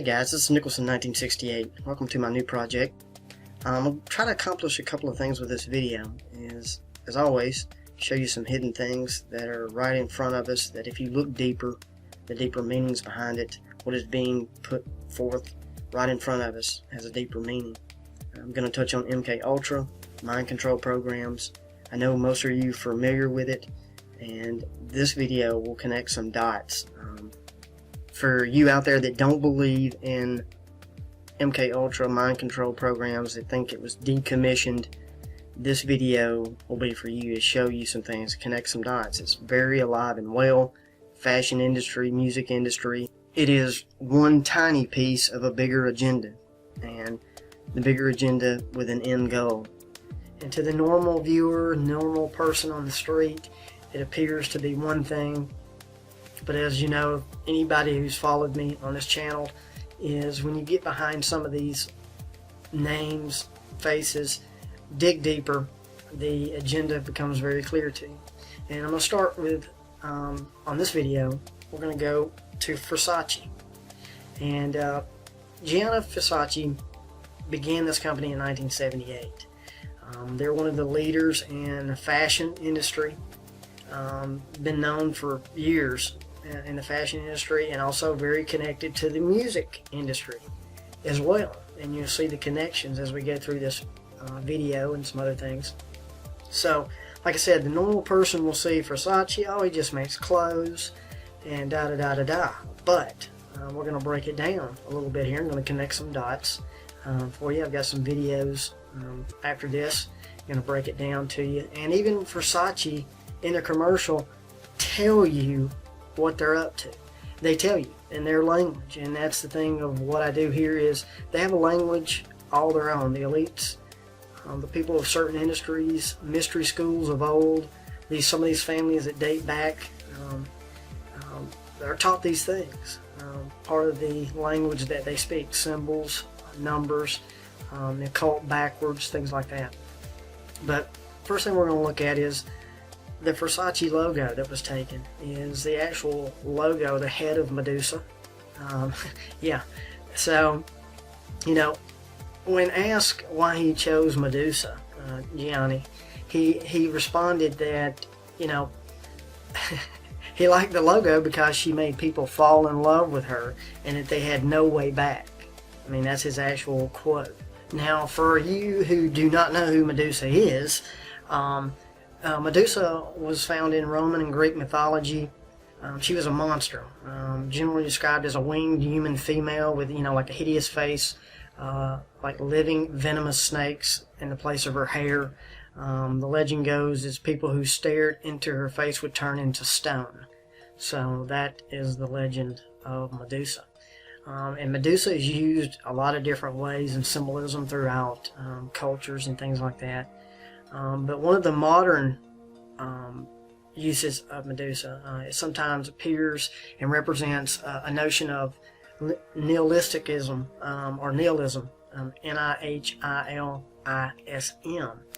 Hey guys, this is Nicholson 1968. Welcome to my new project. I'll try to accomplish a couple of things with this video. As always, show you some hidden things that are right in front of us, that if you look deeper, the deeper meanings behind it, what is being put forth right in front of us has a deeper meaning. I'm going to touch on MK Ultra, mind control programs. I know most of you are familiar with it, and this video will connect some dots. For you out there that don't believe in MK Ultra mind control programs, that think it was decommissioned, this video will be for you to show you some things, connect some dots. It's very alive and well. Fashion industry, music industry. It is one tiny piece of a bigger agenda, and the bigger agenda with an end goal. And to the normal viewer, normal person on the street, it appears to be one thing. But as you know, anybody who's followed me on this channel, is when you get behind some of these names, faces, dig deeper, the agenda becomes very clear to you. And I'm going to start with, on this video, we're going to go to Versace. And Gianni Versace began this company in 1978. They're one of the leaders in the fashion industry. Been known for years in the fashion industry, and also very connected to the music industry as well. And you'll see the connections as we go through this video and some other things. So, like I said, the normal person will see Versace, oh, he just makes clothes and da-da-da-da-da. But we're going to break it down a little bit here. I'm going to connect some dots for you. I've got some videos after this. I'm going to break it down to you. And even Versace in their commercial tell you what they're up to. They tell you in their language, and that's the thing of what I do here, is they have a language all their own. The elites, the people of certain industries, mystery schools of old, some of these families that date back, they're taught these things. Part of the language that they speak, symbols, numbers, the occult backwards, things like that. But first thing we're going to look at is the Versace logo that was taken. Is the actual logo, the head of Medusa. Yeah, so, you know, when asked why he chose Medusa, Gianni, he responded that, you know, he liked the logo because she made people fall in love with her, and that they had no way back. I mean, that's his actual quote. Now, for you who do not know who Medusa is, Medusa was found in Roman and Greek mythology. She was a monster, generally described as a winged human female with, you know, like a hideous face, like living venomous snakes in the place of her hair. The legend goes is people who stared into her face would turn into stone. So that is the legend of Medusa. And Medusa is used a lot of different ways in symbolism throughout cultures and things like that. But one of the modern uses of Medusa, it sometimes appears and represents a notion of nihilism, or nihilism, N-I-H-I-L-I-S-M.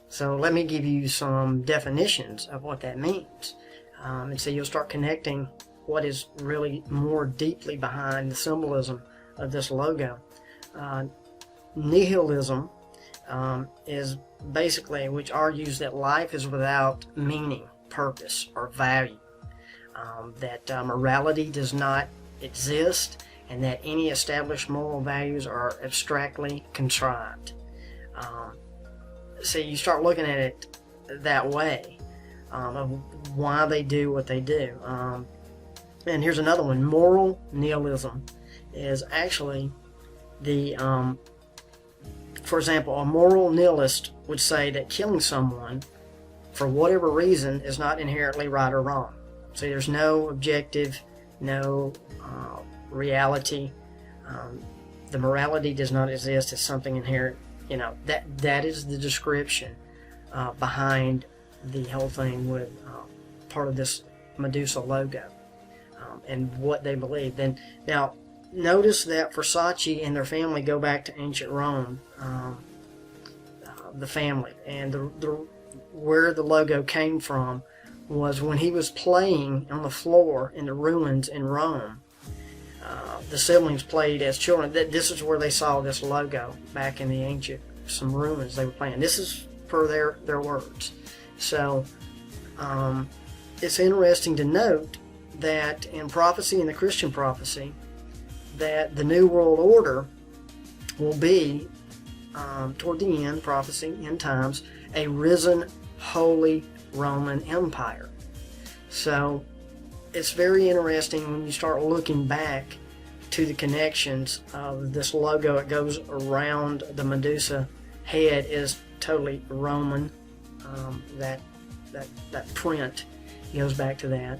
So let me give you some definitions of what that means. And so you'll start connecting what is really more deeply behind the symbolism of this logo. Nihilism is basically, which argues that life is without meaning, purpose, or value, that morality does not exist, and that any established moral values are abstractly contrived. So you start looking at it that way, of why they do what they do. And here's another one. Moral nihilism is actually the for example, a moral nihilist would say that killing someone for whatever reason is not inherently right or wrong. So there's no objective, no reality. The morality does not exist. It's something inherent. You know, that is the description behind the whole thing with part of this Medusa logo, and what they believe. Then now, notice that Versace and their family go back to ancient Rome, the family, and where the logo came from was when he was playing on the floor in the ruins in Rome. the siblings played as children. This is where they saw this logo back in the ancient, some ruins they were playing. This is per their words. So it's interesting to note that in prophecy, in the Christian prophecy, that the New World Order will be, toward the end, prophecy, end times, a risen Holy Roman Empire. So it's very interesting when you start looking back to the connections of this logo. It goes around the Medusa head is totally Roman. That print goes back to that.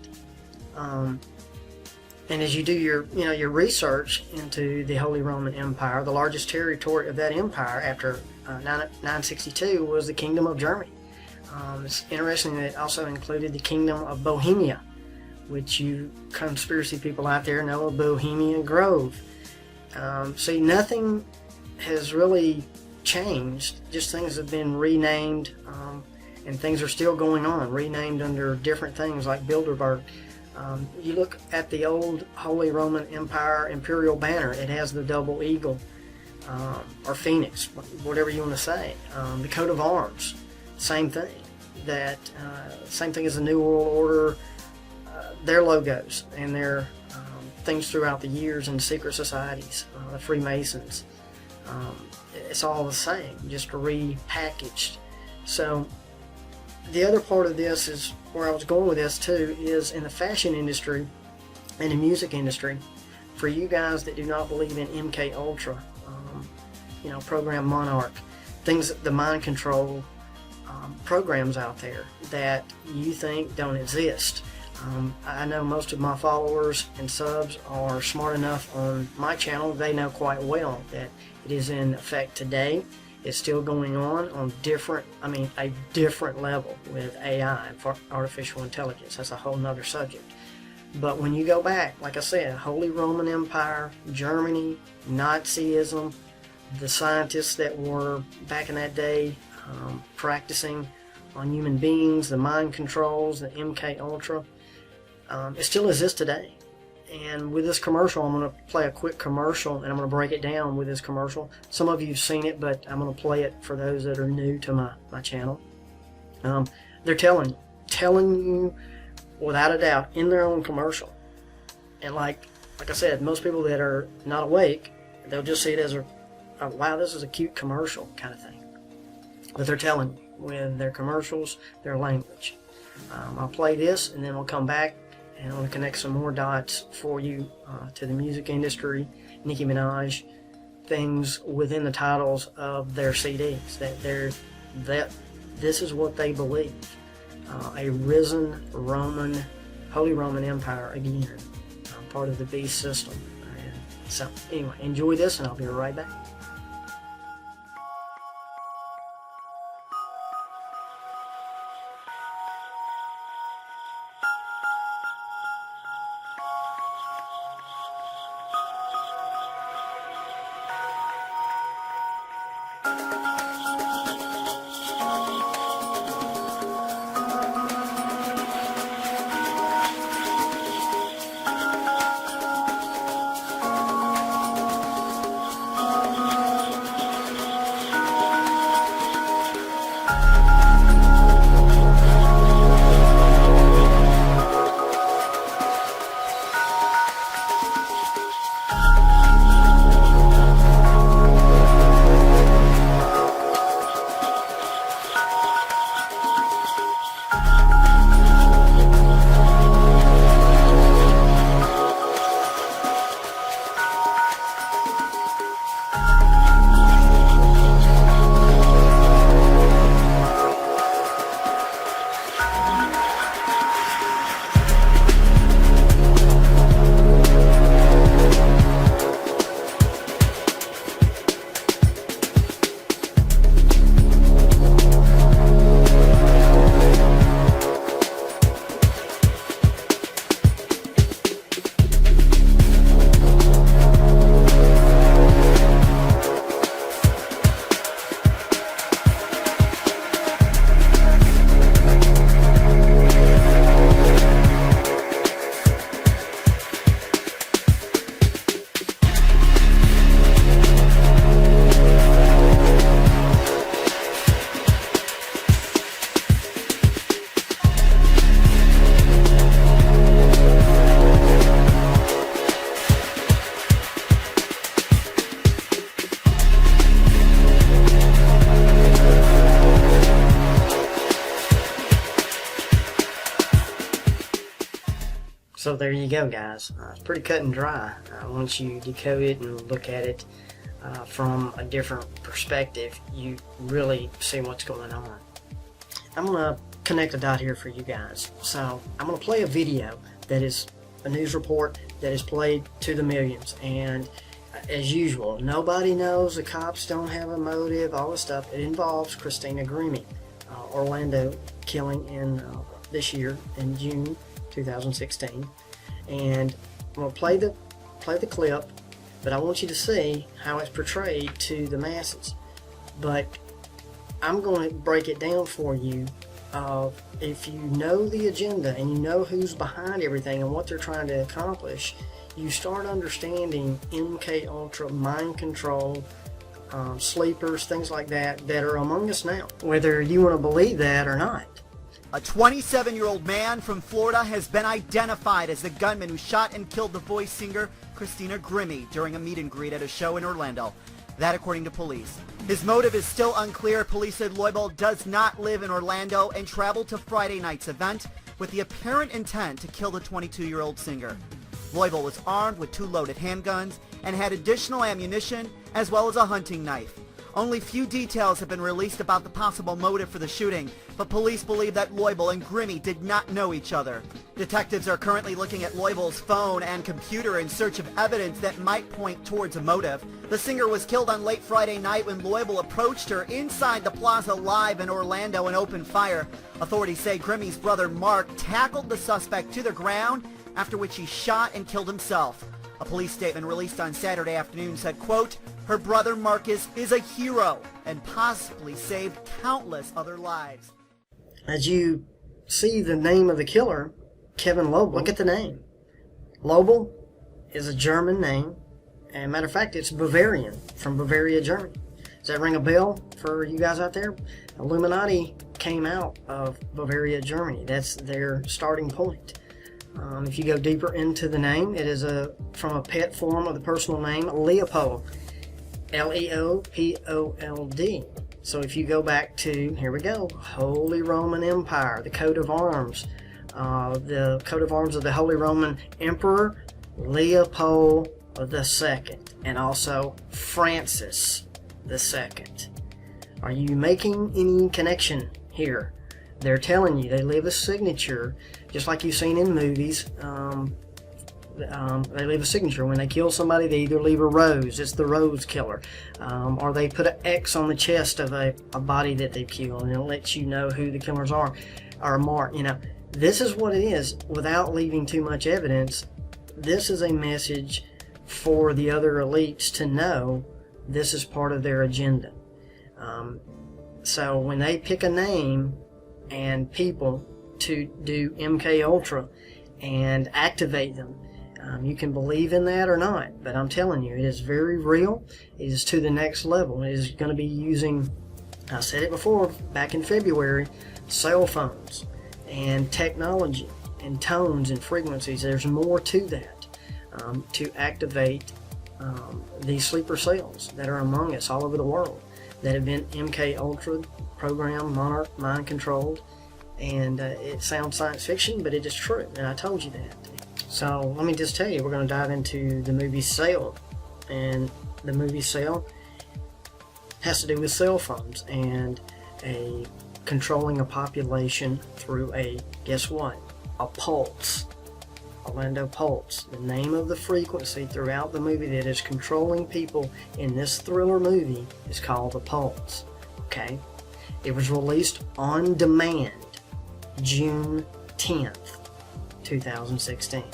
And as you do your research into the Holy Roman Empire, the largest territory of that empire after 962 was the Kingdom of Germany. It's interesting that it also included the Kingdom of Bohemia, which you conspiracy people out there know of Bohemian Grove. See, nothing has really changed, just things have been renamed, and things are still going on, renamed under different things like Bilderberg. You look at the old Holy Roman Empire imperial banner, it has the double eagle, or phoenix, whatever you want to say. The coat of arms, same thing. Same thing as the New World Order, their logos and their things throughout the years in secret societies, the Freemasons. It's all the same, just repackaged. So the other part of this is where I was going with this too, is in the fashion industry and the music industry. For you guys that do not believe in MK Ultra, program Monarch, things, the mind control programs out there that you think don't exist. I know most of my followers and subs are smart enough on my channel. They know quite well that it is in effect today. It's still going on a different level with AI, for artificial intelligence. That's a whole nother subject. But when you go back, like I said, Holy Roman Empire, Germany, Nazism, the scientists that were back in that day practicing on human beings, the mind controls, the MK Ultra, it still exists today. And with this commercial, I'm going to play a quick commercial, and I'm going to break it down with this commercial. Some of you have seen it, but I'm going to play it for those that are new to my channel. They're telling you without a doubt in their own commercial. And like I said, most people that are not awake, they'll just see it as wow, this is a cute commercial kind of thing. But they're telling you with their commercials, their language. I'll play this, and then we'll come back, and I'm going to connect some more dots for you to the music industry, Nicki Minaj, things within the titles of their CDs, that this is what they believe. A risen Holy Roman Empire again, part of the beast system. And so anyway, enjoy this, and I'll be right back. So there you go, guys. It's pretty cut and dry once you decode it and look at it from a different perspective. You really see what's going on. I'm going to connect a dot here for you guys. So I'm going to play a video that is a news report that is played to the millions, and as usual, nobody knows, the cops don't have a motive, all this stuff. It involves Christina Grimmie, Orlando killing in this year in June 2016, and I'm going to play the clip, but I want you to see how it's portrayed to the masses. But I'm going to break it down for you. If you know the agenda and you know who's behind everything and what they're trying to accomplish, you start understanding MK Ultra, mind control, sleepers, things like that are among us now, whether you want to believe that or not. A 27-year-old man from Florida has been identified as the gunman who shot and killed the voice singer Christina Grimmie during a meet and greet at a show in Orlando. That according to police. His motive is still unclear. Police said Loibel does not live in Orlando and traveled to Friday night's event with the apparent intent to kill the 22-year-old singer. Loibel was armed with 2 loaded handguns and had additional ammunition as well as a hunting knife. Only few details have been released about the possible motive for the shooting, but police believe that Loibel and Grimmie did not know each other. Detectives are currently looking at Loibel's phone and computer in search of evidence that might point towards a motive. The singer was killed on late Friday night when Loibel approached her inside the Plaza Live in Orlando and opened fire. Authorities say Grimmie's brother Mark tackled the suspect to the ground, after which he shot and killed himself. A police statement released on Saturday afternoon said, quote, "Her brother Marcus is a hero and possibly saved countless other lives." As you see the name of the killer, Kevin Loibel, look at the name. Loibel is a German name, and matter of fact, it's Bavarian, from Bavaria, Germany. Does that ring a bell for you guys out there? Illuminati came out of Bavaria, Germany. That's their starting point. If you go deeper into the name, it is from a pet form of the personal name Leopold, Leopold. So if you go back to, here we go, Holy Roman Empire, the coat of arms, the coat of arms of the Holy Roman Emperor Leopold II, and also Francis II. Are you making any connection here? They're telling you they leave a signature, just like you've seen in movies. They leave a signature. When they kill somebody, they either leave a rose, it's the rose killer, or they put an X on the chest of a body that they've killed, and it lets you know who the killers are, or mark. You know, this is what it is without leaving too much evidence. This is a message for the other elites to know this is part of their agenda. So when they pick a name and people to do MK Ultra and activate them, you can believe in that or not, but I'm telling you, it is very real. It is to the next level. It is going to be using, I said it before, back in February, cell phones and technology and tones and frequencies. There's more to that, to activate these sleeper cells that are among us all over the world that have been MK Ultra programmed, monarch, mind controlled, and it sounds science fiction, but it is true, and I told you that. So let me just tell you, we're going to dive into the movie Cell, and the movie Cell has to do with cell phones and controlling a population through guess what? A pulse. Orlando Pulse, the name of the frequency throughout the movie that is controlling people in this thriller movie is called the Pulse. Okay? It was released on demand June 10th, 2016.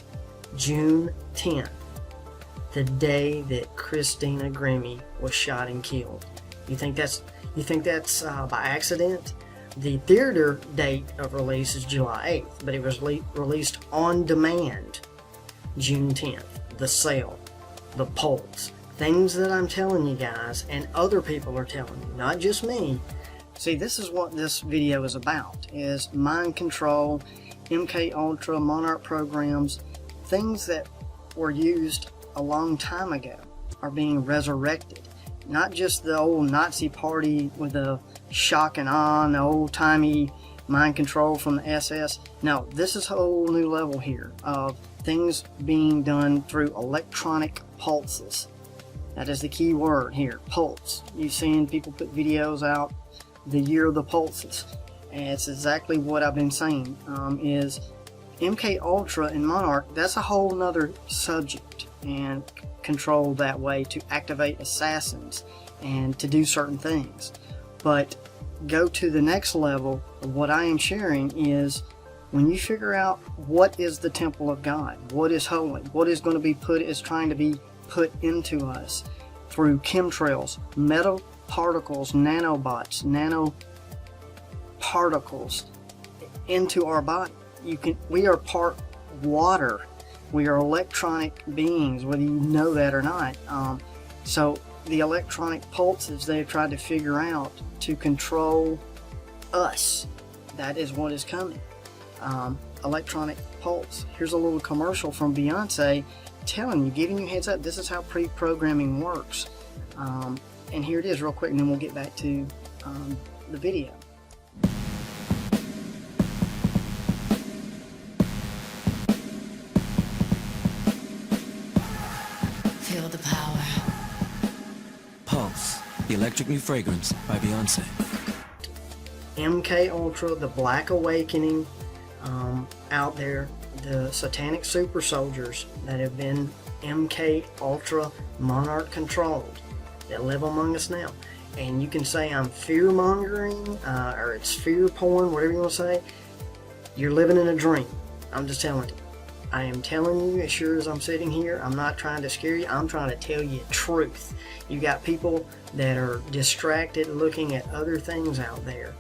June 10th, the day that Christina Grimmie was shot and killed. You think that's by accident? The theater date of release is July 8th, but it was released on demand June 10th. The Cell, the Pulse, things that I'm telling you guys and other people are telling you, not just me. See, this is what this video is about, is mind control, MK Ultra, Monarch programs, things that were used a long time ago are being resurrected. Not just the old Nazi party with the shock and awe and the old-timey mind control from the SS. No, this is a whole new level here of things being done through electronic pulses. That is the key word here, pulse. You've seen people put videos out, the year of the pulses. And it's exactly what I've been saying, is MK Ultra and Monarch, that's a whole nother subject, and controlled that way to activate assassins and to do certain things. But go to the next level of what I am sharing is when you figure out what is the temple of God, what is holy, what is going to be trying to be put into us through chemtrails, metal particles, nanobots, nanoparticles into our body. We are part water. We are electronic beings, whether you know that or not. So the electronic pulses they've tried to figure out to control us, that is what is coming. Electronic pulse. Here's a little commercial from Beyonce telling you, giving you heads up, this is how pre-programming works. And here it is real quick, and then we'll get back to the video. Feel the power. Pulse, the electric new fragrance by Beyonce. MK Ultra, the Black Awakening, out there, the satanic super soldiers that have been MK Ultra Monarch controlled, that live among us now. And you can say I'm fear mongering, or it's fear porn, whatever you want to say. You're living in a dream. I'm just telling you. I am telling you, as sure as I'm sitting here, I'm not trying to scare you, I'm trying to tell you truth. You got people that are distracted looking at other things out there,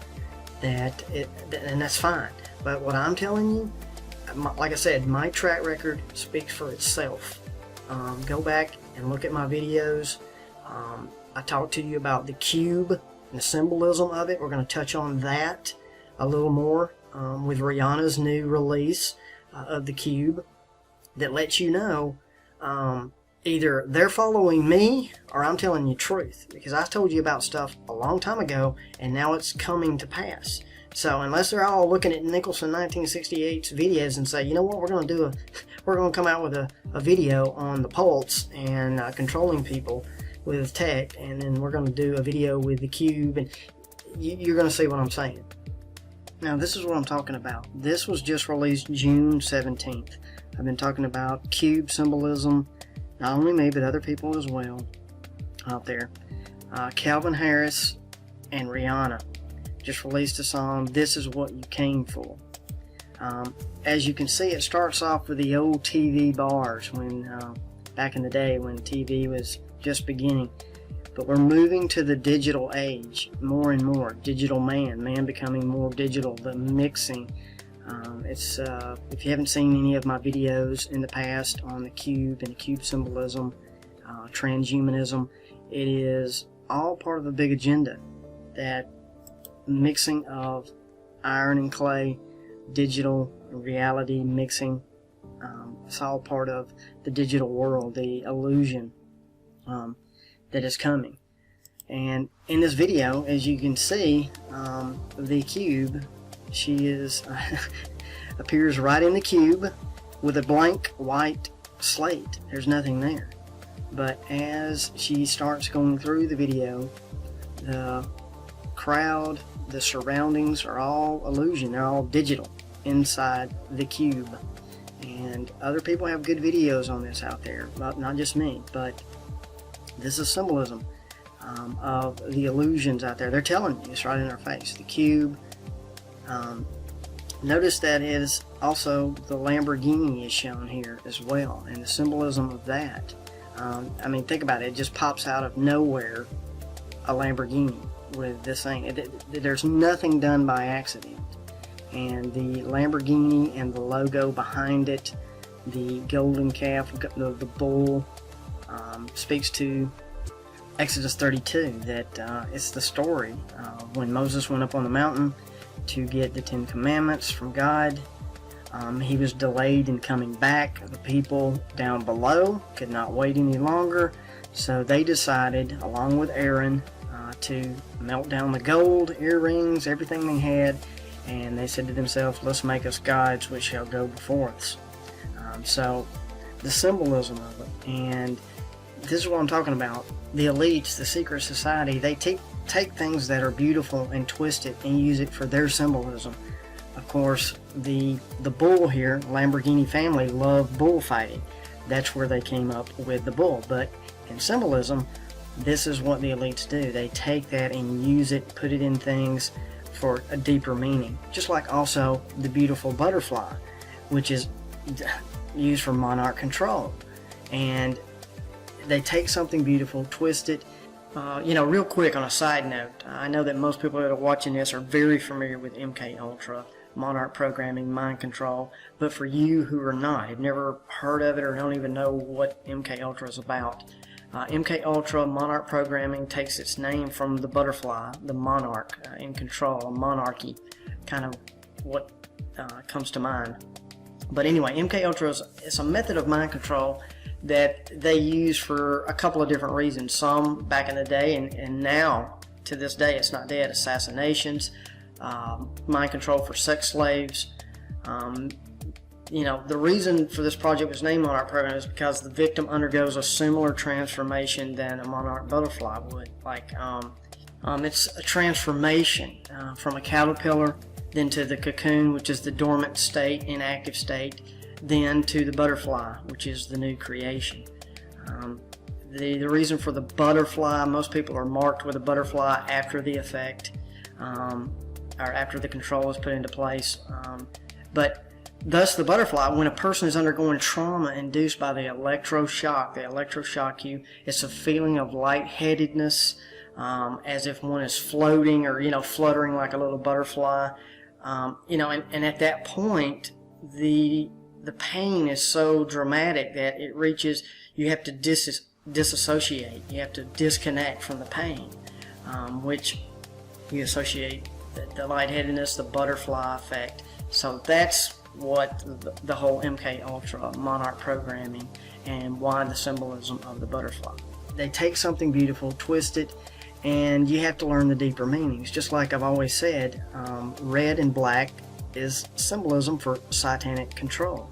and that's fine. But what I'm telling you, like I said, my track record speaks for itself. Go back and look at my videos. I talked to you about the cube and the symbolism of it. We're going to touch on that a little more with Rihanna's new release of the cube that lets you know either they're following me or I'm telling you truth, because I told you about stuff a long time ago and now it's coming to pass. So unless they're all looking at Nicholson 1968's videos and say, you know what, we're going to come out with a video on the pulse and controlling people with tech, and then we're going to do a video with the cube, and you're going to see what I'm saying. Now this is what I'm talking about. This was just released June 17th. I've been talking about cube symbolism, not only me but other people as well out there. Calvin Harris and Rihanna just released a song, This Is What You Came For. As you can see, it starts off with the old TV bars when back in the day when TV was just beginning. But we're moving to the digital age more and more. Digital man becoming more digital, the mixing. If you haven't seen any of my videos in the past on the cube and cube symbolism, transhumanism, it is all part of a big agenda. That mixing of iron and clay, digital reality mixing, it's all part of the digital world, the illusion that is coming. And in this video, as you can see, the cube, she is appears right in the cube with a blank white slate. There's nothing there. But as she starts going through the video, the crowd, the surroundings are all illusion. They're all digital inside the cube. And other people have good videos on this out there, not just me, but this is symbolism of the illusions out there. They're telling you, it's right in our face. The cube. Notice that it is also the Lamborghini is shown here as well, and the symbolism of that. I mean, think about it. It just pops out of nowhere, a Lamborghini with this thing. There's nothing done by accident. And the Lamborghini and the logo behind it, the golden calf, the bull, speaks to Exodus 32, that it's the story when Moses went up on the mountain to get the 10 Commandments from God. He was delayed in coming back. The people down below could not wait any longer, so they decided, along with Aaron, to melt down the gold, earrings, everything they had, and they said to themselves, let's make us gods which shall go before us. So the symbolism of it, and this is what I'm talking about. The elites, the secret society, they take things that are beautiful and twist it and use it for their symbolism. Of course, the bull here, Lamborghini family, love bullfighting. That's where they came up with the bull. But in symbolism, this is what the elites do. They take that and use it, put it in things for a deeper meaning. Just like also the beautiful butterfly, which is used for monarch control. And they take something beautiful, twist it. Real quick on a side note, I know that most people that are watching this are very familiar with MK Ultra, monarch programming, mind control. But for you who are not, have never heard of it or don't even know what MK Ultra is about, MK Ultra monarch programming takes its name from the butterfly, the monarch in control, a monarchy, kind of what comes to mind. But anyway, MK Ultra is a method of mind control that they use for a couple of different reasons. Some back in the day, and now to this day it's not dead. Assassinations, mind control for sex slaves. The reason for this project was named Monarch Program is because the victim undergoes a similar transformation than a monarch butterfly would. It's a transformation from a caterpillar, then to the cocoon, which is the dormant state, inactive state, then to the butterfly, which is the new creation. The reason for the butterfly, most people are marked with a butterfly after the effect, or after the control is put into place. But thus the butterfly, when a person is undergoing trauma induced by the electroshock you, it's a feeling of lightheadedness, as if one is floating or, fluttering like a little butterfly. And at that point, the pain is so dramatic that it reaches, you have to disassociate, you have to disconnect from the pain, which you associate the lightheadedness, the butterfly effect. So that's what the whole MK Ultra monarch programming and why the symbolism of the butterfly. They take something beautiful, twist it, and you have to learn the deeper meanings. Just like I've always said, red and black is symbolism for satanic control.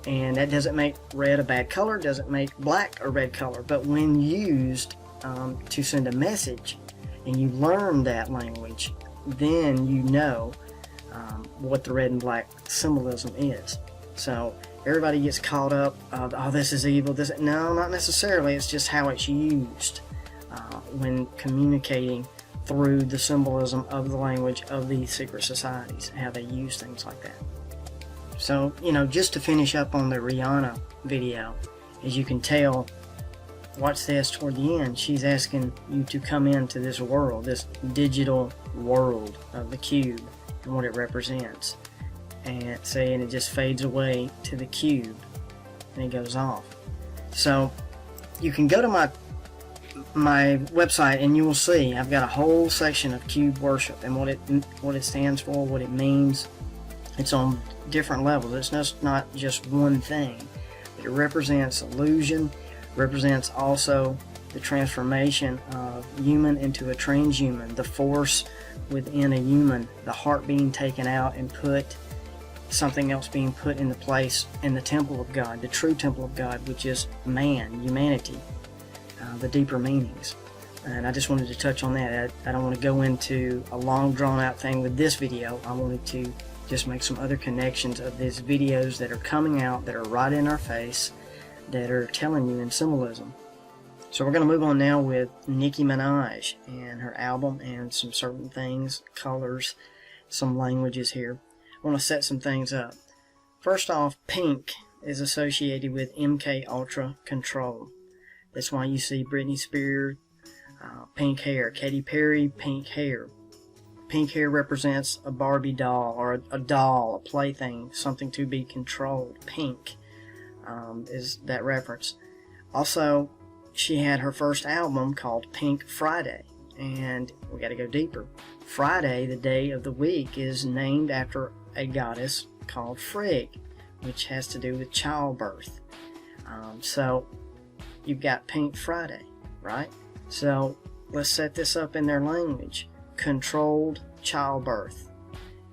And that doesn't make red a bad color, doesn't make black a red color. But when used to send a message, and you learn that language, then you know what the red and black symbolism is. So everybody gets caught up, oh, this is evil. No, not necessarily. It's just how it's used when communicating through the symbolism of the language of these secret societies, how they use things like that. So, just to finish up on the Rihanna video, as you can tell, watch this toward the end, she's asking you to come into this world, this digital world of the cube and what it represents. And it just fades away to the cube and it goes off. So you can go to my website and you will see I've got a whole section of cube worship and what it stands for, what it means. It's on different levels. It's not just one thing. It represents illusion, represents also the transformation of human into a transhuman, the force within a human, the heart being taken out and something else being put into place in the temple of God, the true temple of God, which is man, humanity, the deeper meanings. And I just wanted to touch on that. I don't want to go into a long drawn out thing with this video. I wanted to just make some other connections of these videos that are coming out, that are right in our face, that are telling you in symbolism. So we're going to move on now with Nicki Minaj and her album and some certain things, colors, some languages here. I want to set some things up. First off, pink is associated with MK Ultra control. That's why you see Britney Spears, pink hair. Katy Perry, pink hair. Pink hair represents a Barbie doll, or a doll, a plaything, something to be controlled. Pink is that reference. Also, she had her first album called Pink Friday, and we got to go deeper. Friday, the day of the week, is named after a goddess called Frigg, which has to do with childbirth. So you've got Pink Friday, right? So let's set this up in their language. Controlled childbirth.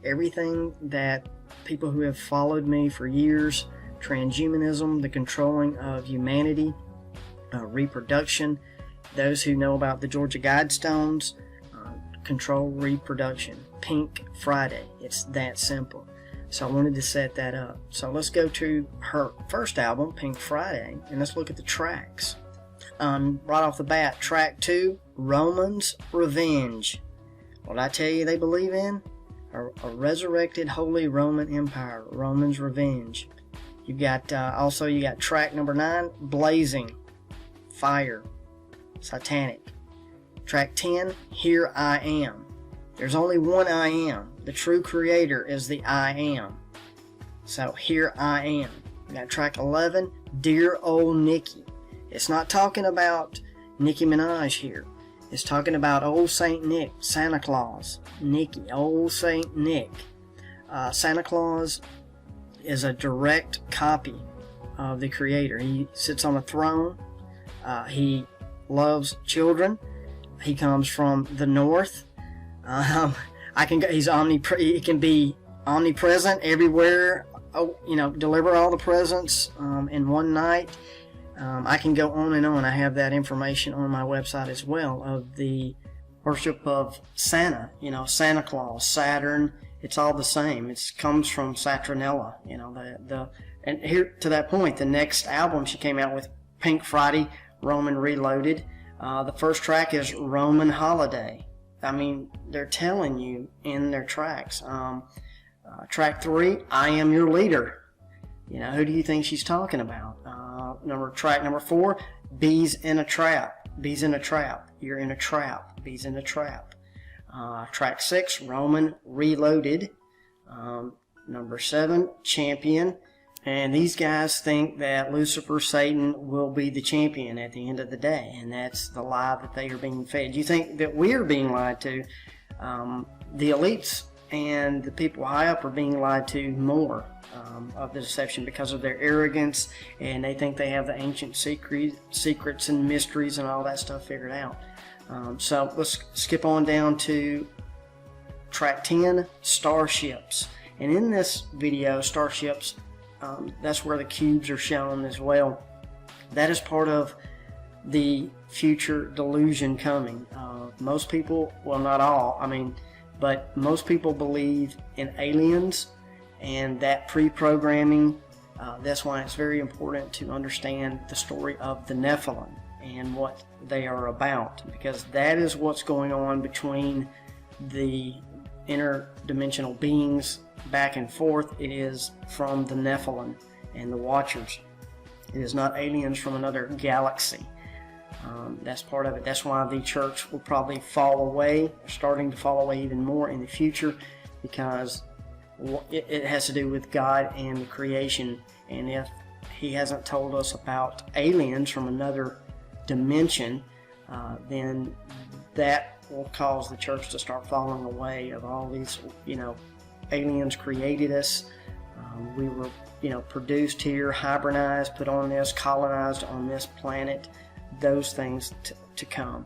Everything that people who have followed me for years transhumanism, the controlling of humanity, reproduction. Those who know about the Georgia Guidestones, control reproduction. Pink Friday. It's that simple. So I wanted to set that up. So let's go to her first album, Pink Friday, and let's look at the tracks. Right off the bat, track 2, Roman's Revenge. What I tell you they believe in? A resurrected Holy Roman Empire, Roman's Revenge. You got also you got track number 9, Blazing, Fire, Satanic. Track 10, Here I Am. There's only one I Am. The true creator is the I Am. So Here I Am. You got track 11, Dear Old Nicky. It's not talking about Nicki Minaj here. It's talking about old Saint Nick, Santa Claus, Nicky, old Saint Nick. Santa Claus is a direct copy of the creator. He sits on a throne. He loves children. He comes from the north. He can be omnipresent everywhere. Deliver all the presents in one night. I can go on and on. I have that information on my website as well of the worship of Santa. Santa Claus, Saturn. It's all the same. It comes from Saturnella. And here to that point, the next album she came out with, Pink Friday, Roman Reloaded. The first track is Roman Holiday. I mean, they're telling you in their tracks. Track 3, I Am Your Leader. Who do you think she's talking about? Track number 4, Bees in a Trap. Bees in a Trap. You're in a trap. Bees in a trap. Track 6, Roman Reloaded. Number 7, Champion. And these guys think that Lucifer, Satan, will be the champion at the end of the day. And that's the lie that they are being fed. You think that we're being lied to? The elites and the people high up are being lied to more of the deception because of their arrogance. And they think they have the ancient secrets and mysteries and all that stuff figured out. So let's skip on down to track 10, Starships. And in this video, Starships, that's where the cubes are shown as well. That is part of the future delusion coming. Most people, well, not all, but most people believe in aliens and that pre-programming. That's why it's very important to understand the story of the Nephilim and what they are about, because that is what's going on between the interdimensional beings back and forth. It is from the Nephilim and the Watchers. It is not aliens from another galaxy. That's part of it. That's why the church will probably fall away, starting to fall away even more in the future, because it has to do with God and the creation. And if He hasn't told us about aliens from another dimension, then that will cause the church to start falling away of all these, aliens created us. We were, produced here, hibernized, put on this, colonized on this planet, those things to come.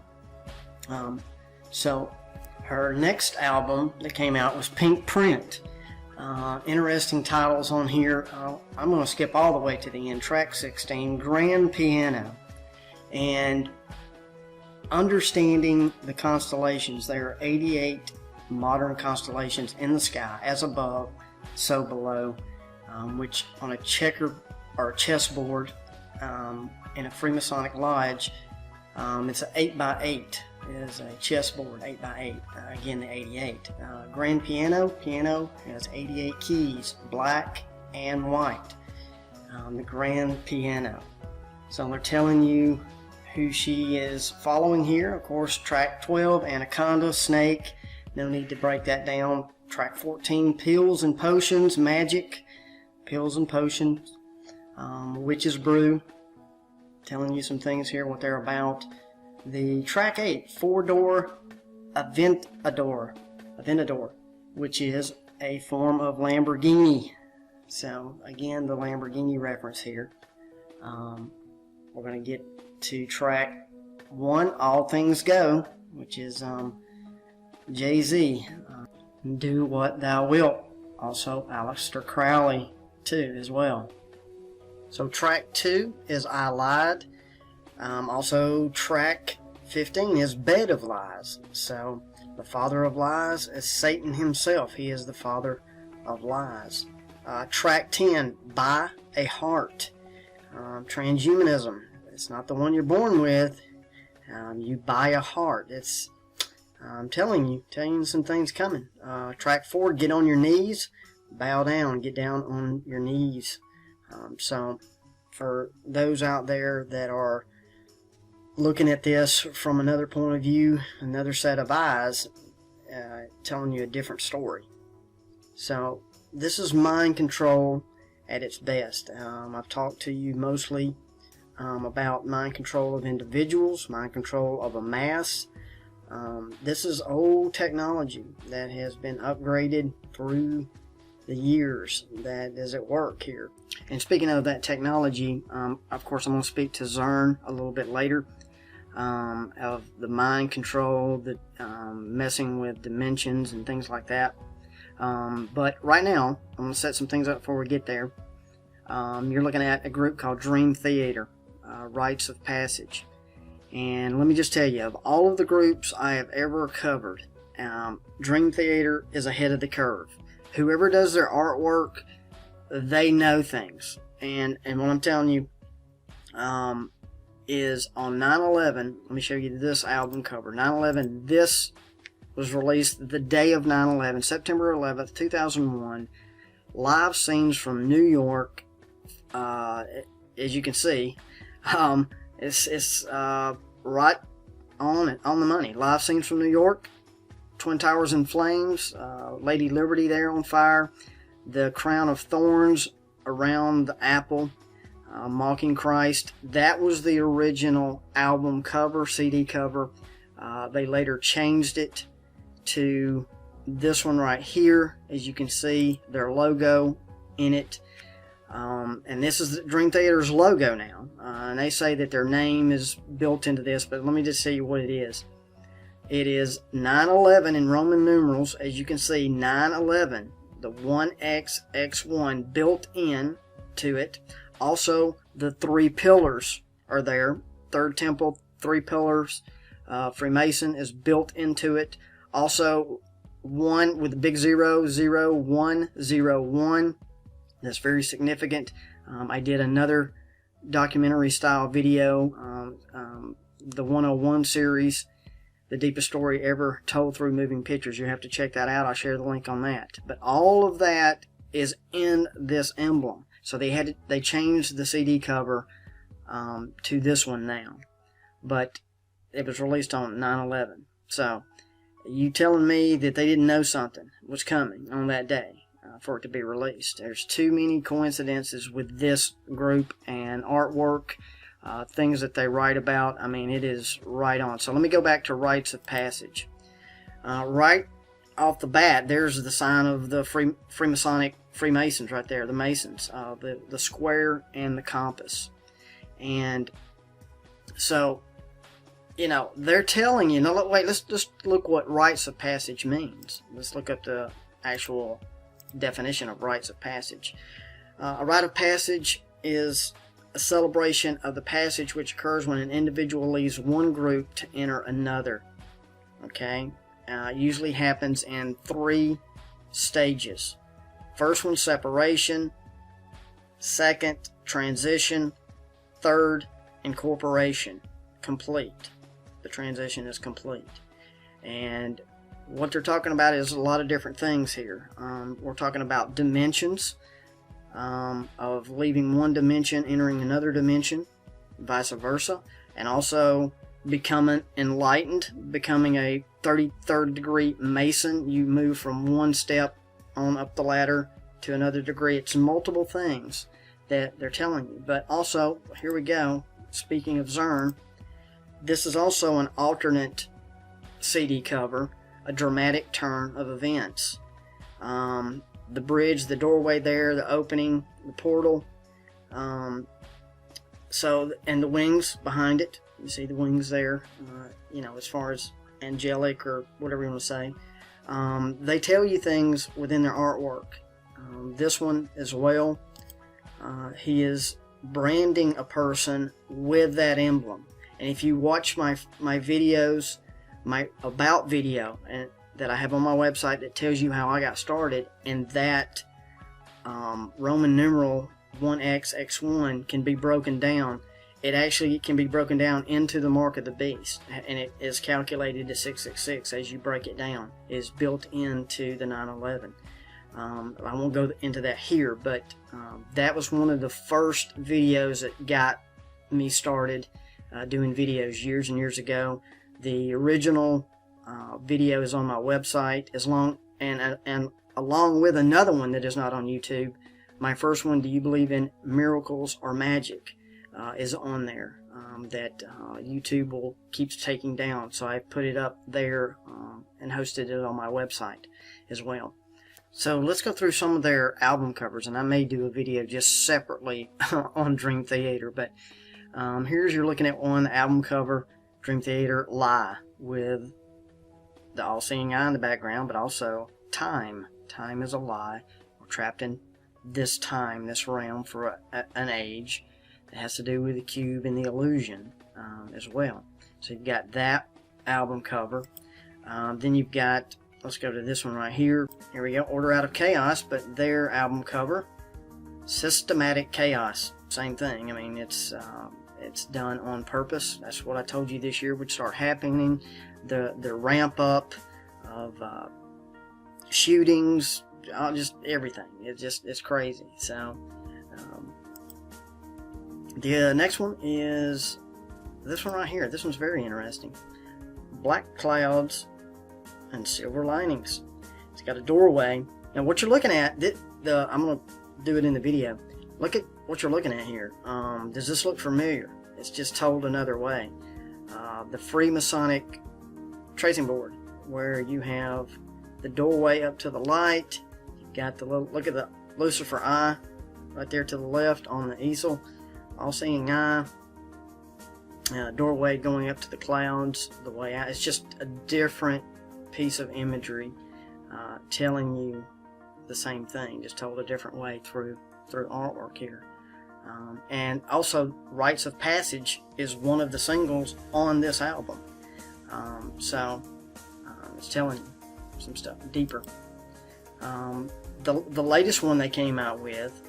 So her next album that came out was Pink Print. Interesting titles on here. I'm going to skip all the way to the end. Track 16, Grand Piano. And understanding the constellations. There are 88 modern constellations in the sky, as above, so below, which on a checker or chessboard in a Freemasonic lodge, it's an 8x8. It is a chessboard, 8x8. Again, the 88. Grand piano has 88 keys, black and white. The grand piano. So they're telling you who she is following here. Of course, track 12, Anaconda, Snake. No need to break that down. Track 14, Pills and Potions, Magic. Pills and Potions. Witch's Brew. Telling you some things here, what they're about. The track 8, 4-door Aventador, which is a form of Lamborghini. So, again, the Lamborghini reference here. We're going to get to track 1, All Things Go, which is Jay-Z, Do What Thou Wilt. Also Aleister Crowley too as well. So track 2 is I Lied. Also track 15 is Bed of Lies. So the father of lies is Satan himself. He is the father of lies. Track 10, Buy a Heart. Transhumanism. It's not the one you're born with. You buy a heart. I'm telling you some things coming. Track 4, Get on Your Knees. Bow down. Get down on your knees. So for those out there that are looking at this from another point of view, another set of eyes, telling you a different story. So this is mind control at its best. I've talked to you mostly about mind control of individuals, mind control of a mass. This is old technology that has been upgraded through the years that is at work here. And speaking of that technology, of course I'm going to speak to Zern a little bit later, of the mind control, the messing with dimensions and things like that. But right now, I'm going to set some things up before we get there. You're looking at a group called Dream Theater, Rites of Passage. And let me just tell you, of all of the groups I have ever covered, Dream Theater is ahead of the curve. Whoever does their artwork, they know things. And what I'm telling you is on 9/11, let me show you this album cover. 9/11, this was released the day of 9/11, September 11th, 2001. Live scenes from New York. As you can see, it's right on the money. Live scenes from New York. Twin Towers in flames, Lady Liberty there on fire, the crown of thorns around the apple, mocking Christ. That was the original album cover, CD cover. They later changed it to this one right here. As you can see, their logo in it. And this is Dream Theater's logo now. And they say that their name is built into this, but let me just tell you what it is. It is 9/11 in Roman numerals. As you can see, 9/11, the 1XX1 built in to it. Also, the 3 pillars are there. Third temple, 3 pillars. Freemason is built into it. Also, 1 with a big 0, 0, 1, 0, 1. That's very significant. I did another documentary style video, the 101 series, the deepest story ever told through moving pictures. You have to check that out. I'll share the link on that. But all of that is in this emblem. So they changed the CD cover to this one now. But it was released on 9/11. So you telling me that they didn't know something was coming on that day for it to be released? There's too many coincidences with this group and artwork. Things that they write about. I mean, it is right on. So let me go back to Rites of Passage. Right off the bat, there's the sign of the Freemasons right there, the Masons, the square and the compass. And so, they're telling you, no, wait, let's just look what Rites of Passage means. Let's look up the actual definition of Rites of Passage. A rite of passage is a celebration of the passage which occurs when an individual leaves one group to enter another. Okay? Usually happens in 3 stages. First one, separation. Second, transition. Third, incorporation. Complete. The transition is complete. And what they're talking about is a lot of different things here. We're talking about dimensions. Of leaving one dimension, entering another dimension, vice versa, and also becoming enlightened, becoming a 33rd degree Mason. You move from one step on up the ladder to another degree. It's multiple things that they're telling you. But also, here we go, speaking of Zern, this is also an alternate CD cover, a dramatic turn of events. The bridge, the doorway there, the opening, the portal. And the wings behind it. You see the wings there, as far as angelic or whatever you want to say. They tell you things within their artwork. This one as well. He is branding a person with that emblem. And if you watch my videos, my about video and that I have on my website that tells you how I got started, and that Roman numeral 1XX1 can be broken down. It actually can be broken down into the mark of the beast, and it is calculated to 666 as you break it down. It is built into the 911. I won't go into that here, but that was one of the first videos that got me started doing videos years and years ago. The original video is on my website, and along with another one that is not on YouTube. My first one, Do You Believe in Miracles or Magic, is on there, that YouTube keeps taking down. So I put it up there and hosted it on my website as well. So let's go through some of their album covers, and I may do a video just separately on Dream Theater. But here's, you're looking at one album cover, Dream Theater Lie, with the all-seeing eye in the background, but also time. Time is a lie. We're trapped in this time, this realm, for an age. It has to do with the cube and the illusion as well. So you've got that album cover. Then you've got, let's go to this one right here. Here we go, Order Out of Chaos, but their album cover, Systematic Chaos. Same thing. I mean, it's done on purpose. That's what I told you this year would start happening. The ramp up of shootings, just everything. It's crazy. So the next one is this one right here. This one's very interesting. Black clouds and silver linings. It's got a doorway. Now what you're looking at, I'm going to do it in the video. Look at what you're looking at here. Does this look familiar? It's just told another way. The Freemasonic tracing board, where you have the doorway up to the light. You've got the little, look at the Lucifer eye right there to the left on the easel. All-seeing eye. Doorway going up to the clouds, the way out. It's just a different piece of imagery telling you the same thing, just told a different way through artwork here. And also, Rites of Passage is one of the singles on this album. So it's telling you some stuff deeper. The latest one they came out with,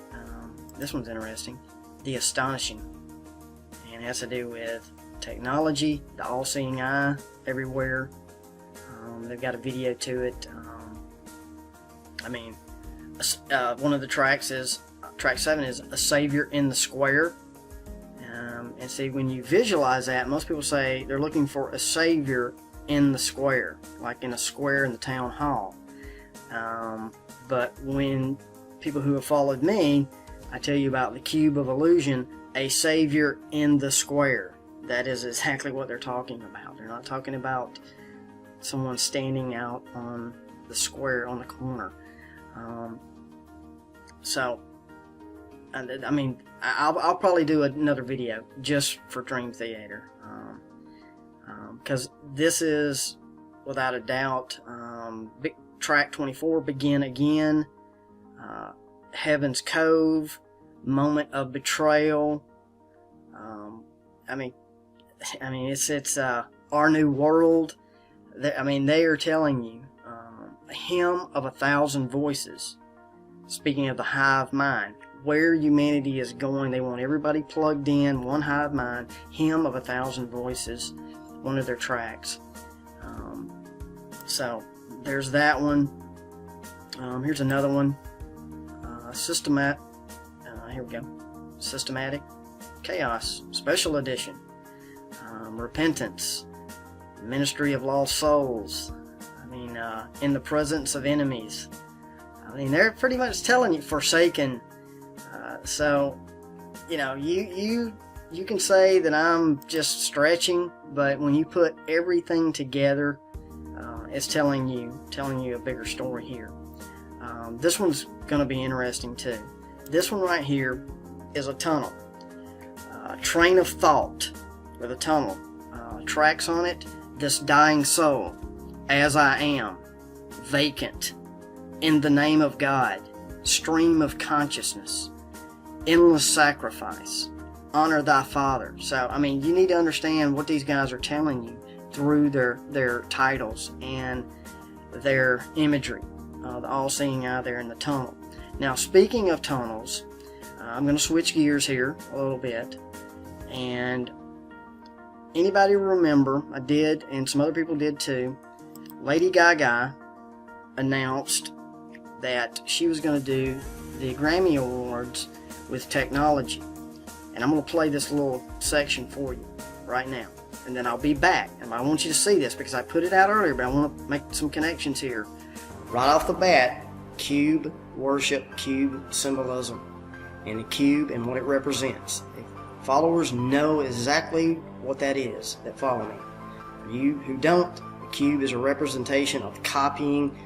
this one's interesting, The Astonishing. And it has to do with technology, the all-seeing eye everywhere. They've got a video to it. I mean, one of the tracks is, track 7 is A Savior in the Square. And see, when you visualize that, most people say they're looking for a savior in the square, like in a square in the town hall. But when people who have followed me, I tell you about the cube of illusion, a savior in the square. That is exactly what they're talking about. They're not talking about someone standing out on the square on the corner. So, I mean, I'll probably do another video just for Dream Theater, because this is, without a doubt, track 24, Begin Again, Heaven's Cove, Moment of Betrayal. I mean, it's Our New World. They are telling you, a hymn of 1,000 voices. Speaking of the hive mind, where humanity is going, they want everybody plugged in, one hive mind. Hymn of 1,000 voices, one of their tracks. So there's that one. Here's another one. Here we go. Systematic Chaos, Special Edition. Repentance, Ministry of Lost Souls. In the Presence of Enemies. They're pretty much telling you Forsaken. So, you can say that I'm just stretching, but when you put everything together, it's telling you a bigger story here. This one's going to be interesting too. This one right here is a tunnel. Train of Thought with a tunnel. Tracks on it, This Dying Soul, As I Am, Vacant, In the Name of God, Stream of Consciousness. endless sacrifice, honor thy father. So, I mean, you need to understand what these guys are telling you through their titles and their imagery, the all-seeing eye there in the tunnel. Now, speaking of tunnels, I'm going to switch gears here a little bit, and anybody remember, I did, and some other people did too, Lady Gaga announced that she was going to do the Grammy Awards with technology. And I'm going to play this little section for you right now. And then I'll be back. And I want you to see this because I put it out earlier, but I want to make some connections here. Right off the bat, cube worship, cube symbolism, and the cube and what it represents. If followers know exactly what that is that follow me. For you who don't, the cube is a representation of copying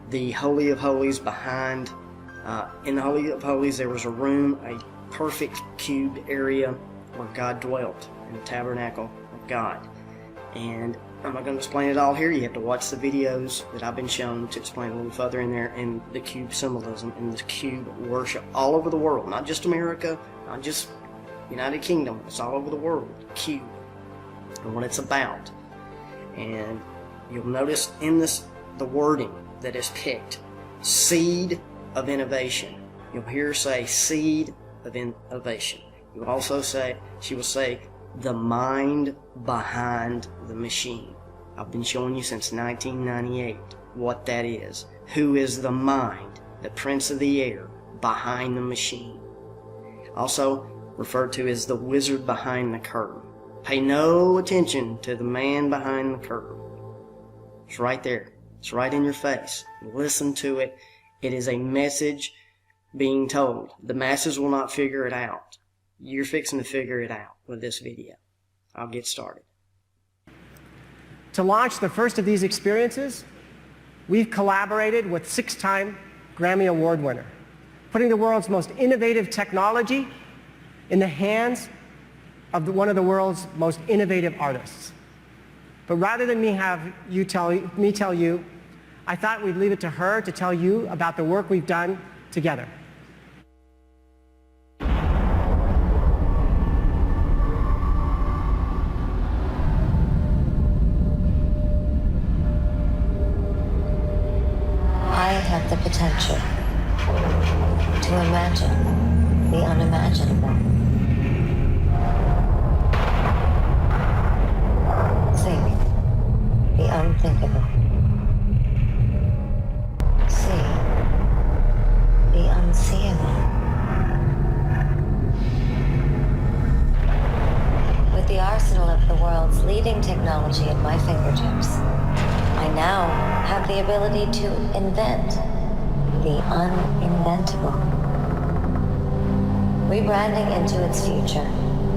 the Holy of Holies behind. In the Holy of Holies there was a room, a perfect cubed area where God dwelt in the tabernacle of God. And I'm not going to explain it all here. You have to watch the videos that I've been shown to explain a little further in there, and the cube symbolism and the cube worship all over the world, not just America, not just United Kingdom, it's all over the world, cube, and what it's about. And you'll notice in this the wording that is picked, seed of innovation. You'll hear her say seed of innovation. You'll also say, she will say, the mind behind the machine. I've been showing you since 1998 what that is. Who is the mind, the prince of the air, behind the machine? Also referred to as the wizard behind the curtain. Pay no attention to the man behind the curtain. It's right there. It's right in your face. Listen to it. It is a message being told. The masses will not figure it out. You're fixing to figure it out with this video. I'll get started. To launch the first of these experiences, we've collaborated with 6-time Grammy Award winner, putting the world's most innovative technology in the hands of one of the world's most innovative artists. But rather than me tell you, I thought we'd leave it to her to tell you about the work we've done together. I have the potential to imagine the unimaginable. Think the unthinkable. See the unseeable. With the arsenal of the world's leading technology at my fingertips, I now have the ability to invent the uninventable. Rebranding into its future,